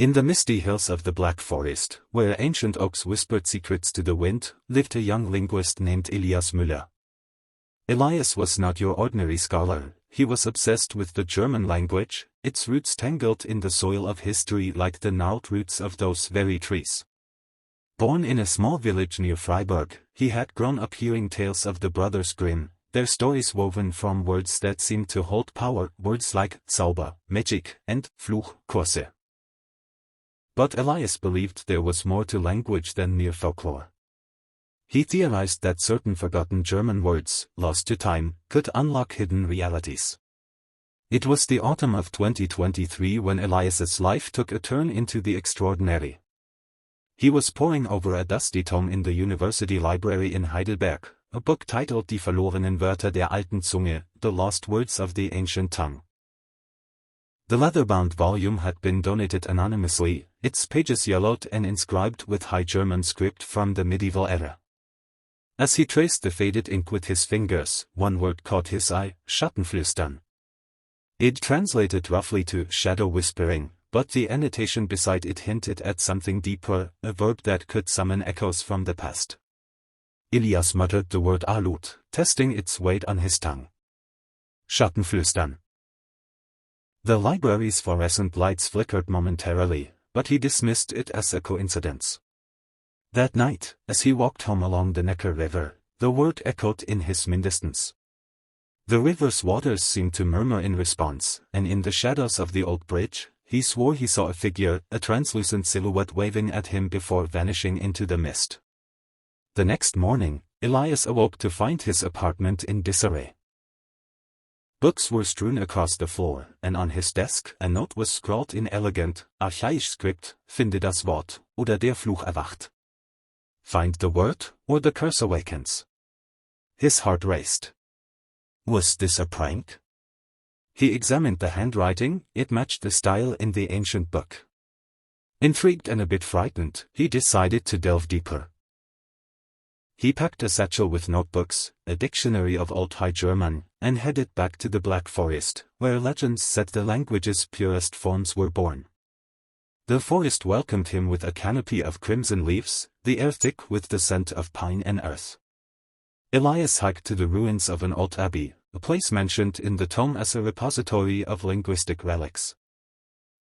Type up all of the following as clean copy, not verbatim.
In the misty hills of the Black Forest, where ancient oaks whispered secrets to the wind, lived a young linguist named Elias Müller. Elias was not your ordinary scholar. He was obsessed with the German language, its roots tangled in the soil of history like the gnarled roots of those very trees. Born in a small village near Freiburg, he had grown up hearing tales of the Brothers Grimm, their stories woven from words that seemed to hold power, words like Zauber, magic, and Fluch, Kurse. But Elias believed there was more to language than mere folklore. He theorized that certain forgotten German words, lost to time, could unlock hidden realities. It was the autumn of 2023 when Elias's life took a turn into the extraordinary. He was poring over a dusty tome in the university library in Heidelberg, a book titled Die verlorenen Wörter der alten Zunge, The Lost Words of the Ancient Tongue. The leather-bound volume had been donated anonymously, its pages yellowed and inscribed with High German script from the medieval era. As he traced the faded ink with his fingers, one word caught his eye, Schattenflüstern. It translated roughly to shadow whispering, but the annotation beside it hinted at something deeper, a verb that could summon echoes from the past. Elias muttered the word aloud, testing its weight on his tongue. Schattenflüstern. The library's fluorescent lights flickered momentarily, but he dismissed it as a coincidence. That night, as he walked home along the Neckar River, the word echoed in his mindestens. The river's waters seemed to murmur in response, and in the shadows of the old bridge, he swore he saw a figure, a translucent silhouette waving at him before vanishing into the mist. The next morning, Elias awoke to find his apartment in disarray. Books were strewn across the floor, and on his desk a note was scrawled in elegant, archaisch script, Finde das Wort, oder der Fluch erwacht. Find the word, or the curse awakens. His heart raced. Was this a prank? He examined the handwriting, it matched the style in the ancient book. Intrigued and a bit frightened, he decided to delve deeper. He packed a satchel with notebooks, a dictionary of Old High German, and headed back to the Black Forest, where legends said the language's purest forms were born. The forest welcomed him with a canopy of crimson leaves, the air thick with the scent of pine and earth. Elias hiked to the ruins of an old abbey, a place mentioned in the tome as a repository of linguistic relics.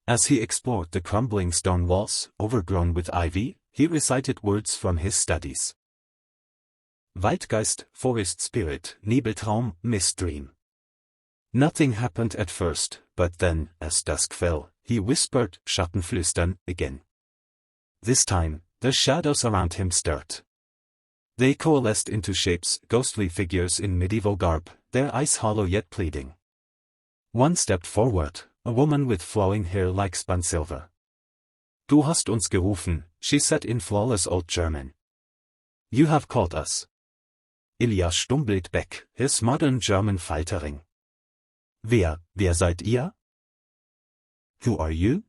As he explored the crumbling stone walls, overgrown with ivy, he recited words from his studies. Waldgeist, forest spirit, Nebeltraum, mist dream. Nothing happened at first, but then, as dusk fell, he whispered, Schattenflüstern, again. This time, the shadows around him stirred. They coalesced into shapes, ghostly figures in medieval garb, their eyes hollow yet pleading. One stepped forward, a woman with flowing hair like spun silver. Du hast uns gerufen, she said in flawless old German. You have called us. Elias stumbled back, his modern German faltering. Wer seid ihr? Who are you?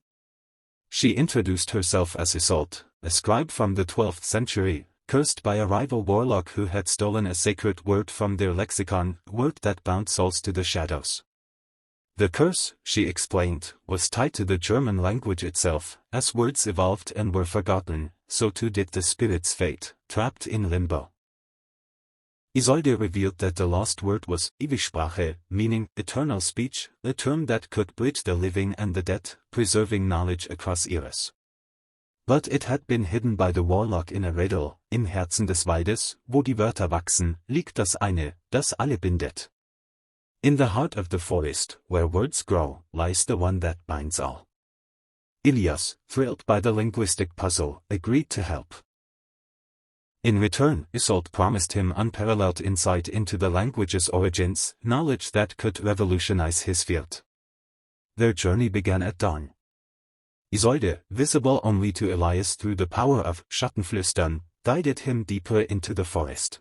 She introduced herself as Isolde, a scribe from the 12th century, cursed by a rival warlock who had stolen a sacred word from their lexicon, a word that bound souls to the shadows. The curse, she explained, was tied to the German language itself. As words evolved and were forgotten, so too did the spirit's fate, trapped in limbo. Isolde revealed that the lost word was Ewigssprache, meaning eternal speech, a term that could bridge the living and the dead, preserving knowledge across eras. But it had been hidden by the warlock in a riddle. Im Herzen des Waldes, wo die Wörter wachsen, liegt das eine, das alle bindet. In the heart of the forest, where words grow, lies the one that binds all. Elias, thrilled by the linguistic puzzle, agreed to help. In return, Isolde promised him unparalleled insight into the language's origins, knowledge that could revolutionize his field. Their journey began at dawn. Isolde, visible only to Elias through the power of Schattenflüstern, guided him deeper into the forest.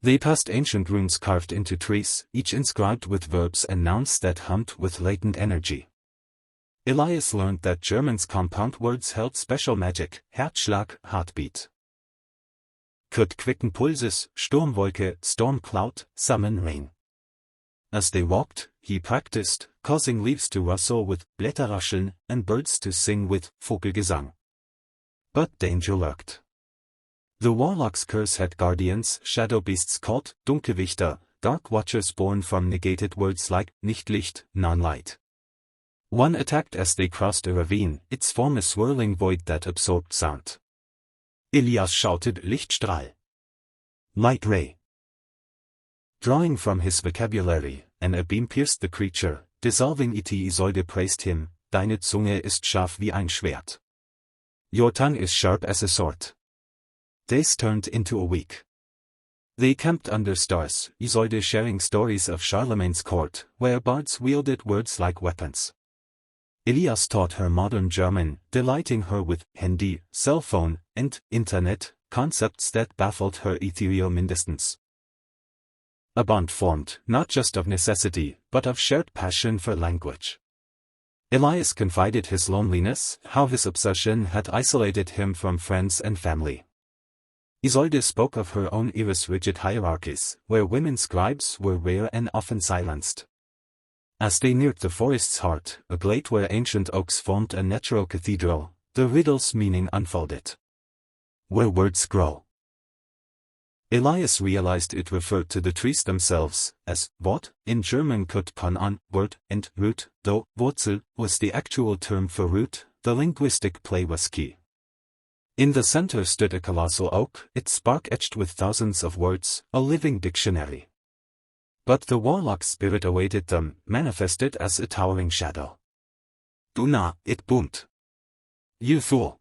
They passed ancient runes carved into trees, each inscribed with verbs and nouns that hummed with latent energy. Elias learned that German's compound words held special magic: Herzschlag, heartbeat. Could quicken pulses, Sturmwolke, storm cloud, summon rain. As they walked, he practiced, causing leaves to rustle with Blätterrascheln and birds to sing with Vogelgesang. But danger lurked. The warlock's curse had guardians, shadow beasts called Dunkelwächter, dark watchers born from negated words like nicht Licht, non-light. One attacked as they crossed a ravine, its form a swirling void that absorbed sound. Elias shouted Lichtstrahl. Light ray. Drawing from his vocabulary, and a beam pierced the creature, dissolving it. Isolde praised him, Deine Zunge ist scharf wie ein Schwert. Your tongue is sharp as a sword. Days turned into a week. They camped under stars, Isolde sharing stories of Charlemagne's court, where bards wielded words like weapons. Elias taught her modern German, delighting her with Handy, cell phone, and Internet, concepts that baffled her ethereal mindestens. A bond formed, not just of necessity, but of shared passion for language. Elias confided his loneliness, how his obsession had isolated him from friends and family. Isolde spoke of her own era's rigid hierarchies, where women's scribes were rare and often silenced. As they neared the forest's heart, a glade where ancient oaks formed a natural cathedral, the riddle's meaning unfolded. Where words grow. Elias realized it referred to the trees themselves, as Wort, in German could pun on word, and root, though Wurzel was the actual term for root. The linguistic play was key. In the center stood a colossal oak, its bark etched with thousands of words, a living dictionary. But the warlock's spirit awaited them, manifested as a towering shadow. Du Narr, it boomed. You fool.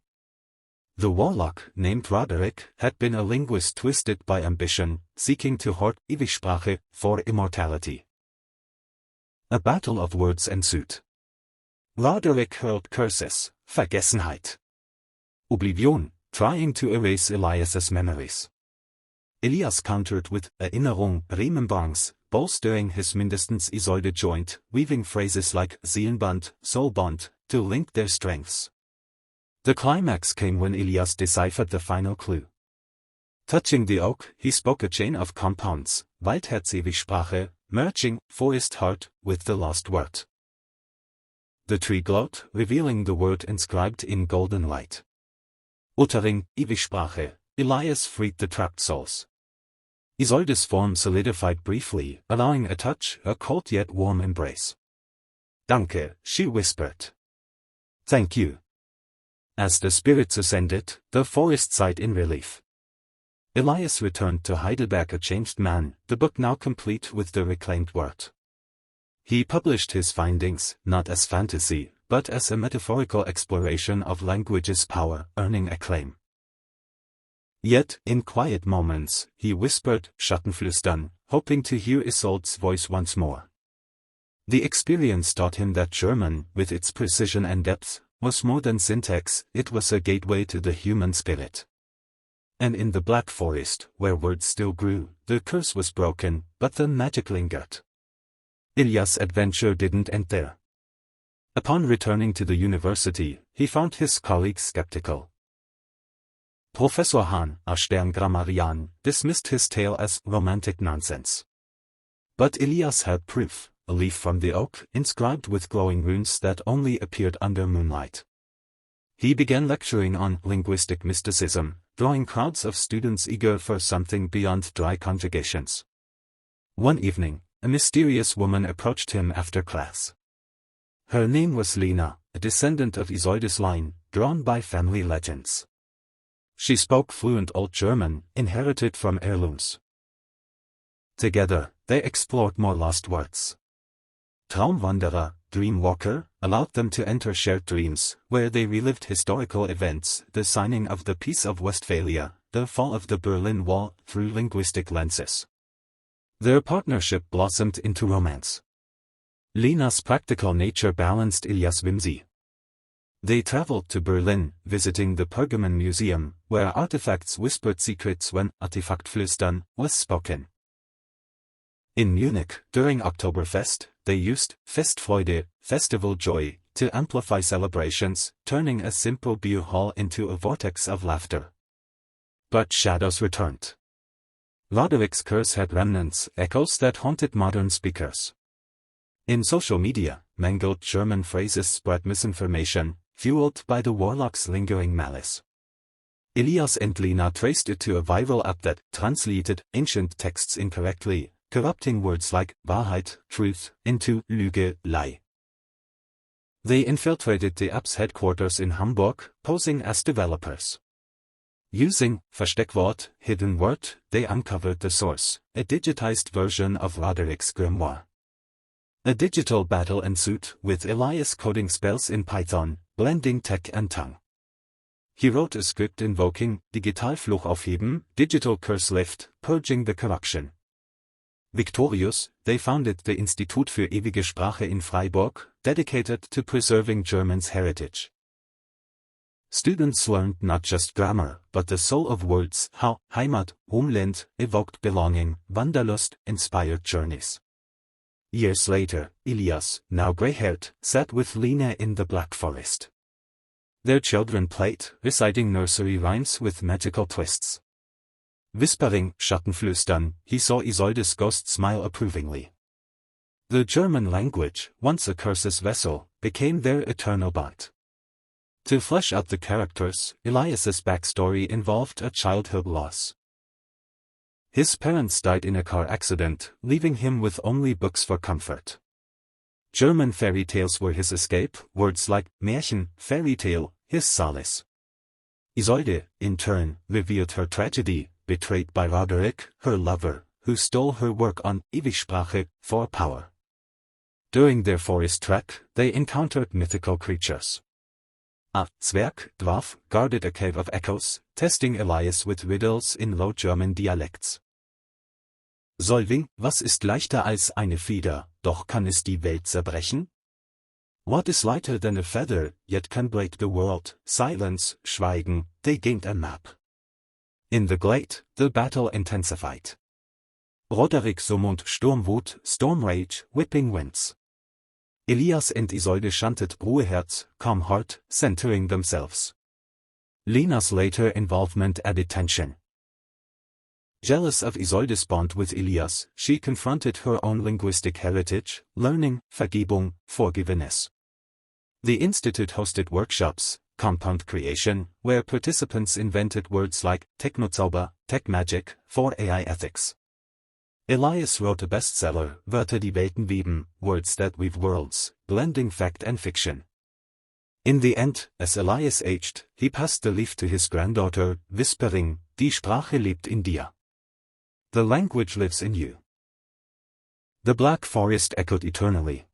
The warlock, named Roderick, had been a linguist twisted by ambition, seeking to hoard Ewigssprache for immortality. A battle of words ensued. Roderick hurled curses, Vergessenheit, Oblivion, trying to erase Elias's memories. Elias countered with Erinnerung, Remembrance, bolstering his mindestens. Isolde joined, weaving phrases like Seelenband, Soulbond, to link their strengths. The climax came when Elias deciphered the final clue. Touching the oak, he spoke a chain of compounds, Waldherz Ewigssprache, merging forest heart with the lost word. The tree glowed, revealing the word inscribed in golden light. Uttering, Ewigssprache, Elias freed the trapped souls. Isolde's form solidified briefly, allowing a touch, a cold yet warm embrace. Danke, she whispered. Thank you. As the spirits ascended, the forest sighed in relief. Elias returned to Heidelberg a changed man, the book now complete with the reclaimed word. He published his findings, not as fantasy, but as a metaphorical exploration of language's power, earning acclaim. Yet, in quiet moments, he whispered, Schattenflüstern, hoping to hear Isolde's voice once more. The experience taught him that German, with its precision and depth, was more than syntax, it was a gateway to the human spirit. And in the Black Forest, where words still grew, the curse was broken, but the magic lingered. Elias' adventure didn't end there. Upon returning to the university, he found his colleagues skeptical. Professor Hahn, a Sterngrammarian, dismissed his tale as romantic nonsense. But Elias had proof, a leaf from the oak, inscribed with glowing runes that only appeared under moonlight. He began lecturing on linguistic mysticism, drawing crowds of students eager for something beyond dry conjugations. One evening, a mysterious woman approached him after class. Her name was Lena, a descendant of Isolde's line, drawn by family legends. She spoke fluent Old German, inherited from heirlooms. Together, they explored more lost words. Traumwanderer, Dreamwalker, allowed them to enter shared dreams, where they relived historical events, the signing of the Peace of Westphalia, the fall of the Berlin Wall, through linguistic lenses. Their partnership blossomed into romance. Lena's practical nature balanced Elias' whimsy. They traveled to Berlin, visiting the Pergamon Museum, where artifacts whispered secrets when Artefaktflüstern was spoken. In Munich, during Oktoberfest, they used Festfreude, festival joy, to amplify celebrations, turning a simple beer hall into a vortex of laughter. But shadows returned. Roderick's curse had remnants, echoes that haunted modern speakers. In social media, mangled German phrases spread misinformation, fueled by the warlock's lingering malice. Elias and Lena traced it to a viral app that translated ancient texts incorrectly, corrupting words like Wahrheit, truth, into Lüge, lie. They infiltrated the app's headquarters in Hamburg, posing as developers. Using Versteckwort, hidden word, they uncovered the source, a digitized version of Roderick's grimoire. A digital battle ensued, with Elias coding spells in Python, blending tech and tongue. He wrote a script invoking Digitalfluch aufheben, digital curse lift, purging the corruption. Victorious, they founded the Institut für ewige Sprache in Freiburg, dedicated to preserving German's heritage. Students learned not just grammar, but the soul of words, how Heimat, Homeland, evoked belonging, Wanderlust, inspired journeys. Years later, Elias, now grey-haired, sat with Lena in the Black Forest. Their children played, reciting nursery rhymes with magical twists. Whispering, Schattenflüstern, he saw Isolde's ghost smile approvingly. The German language, once a curse's vessel, became their eternal bond. To flesh out the characters, Elias's backstory involved a childhood loss. His parents died in a car accident, leaving him with only books for comfort. German fairy tales were his escape, words like Märchen, fairy tale, his solace. Isolde, in turn, revealed her tragedy, betrayed by Roderick, her lover, who stole her work on Ewigssprache, for power. During their forest trek, they encountered mythical creatures. A Zwerg, dwarf, guarded a cave of echoes, testing Elias with riddles in Low German dialects. Solving, was ist leichter als eine Feder, doch kann es die Welt zerbrechen? What is lighter than a feather, yet can break the world? Silence, Schweigen, they gained a map. In the glade, the battle intensified. Roderick summoned Sturmwut, storm rage, whipping winds. Elias and Isolde chanted Herz, calm heart, centering themselves. Lena's later involvement added tension. Jealous of Isolde's bond with Elias, she confronted her own linguistic heritage, learning Vergebung, forgiveness. The institute hosted workshops, compound creation, where participants invented words like Technozauber, tech magic, for AI ethics. Elias wrote a bestseller, Wörter die Welten weben, words that weave worlds, blending fact and fiction. In the end, as Elias aged, he passed the leaf to his granddaughter, whispering, Die Sprache lebt in dir. The language lives in you. The Black Forest echoed eternally,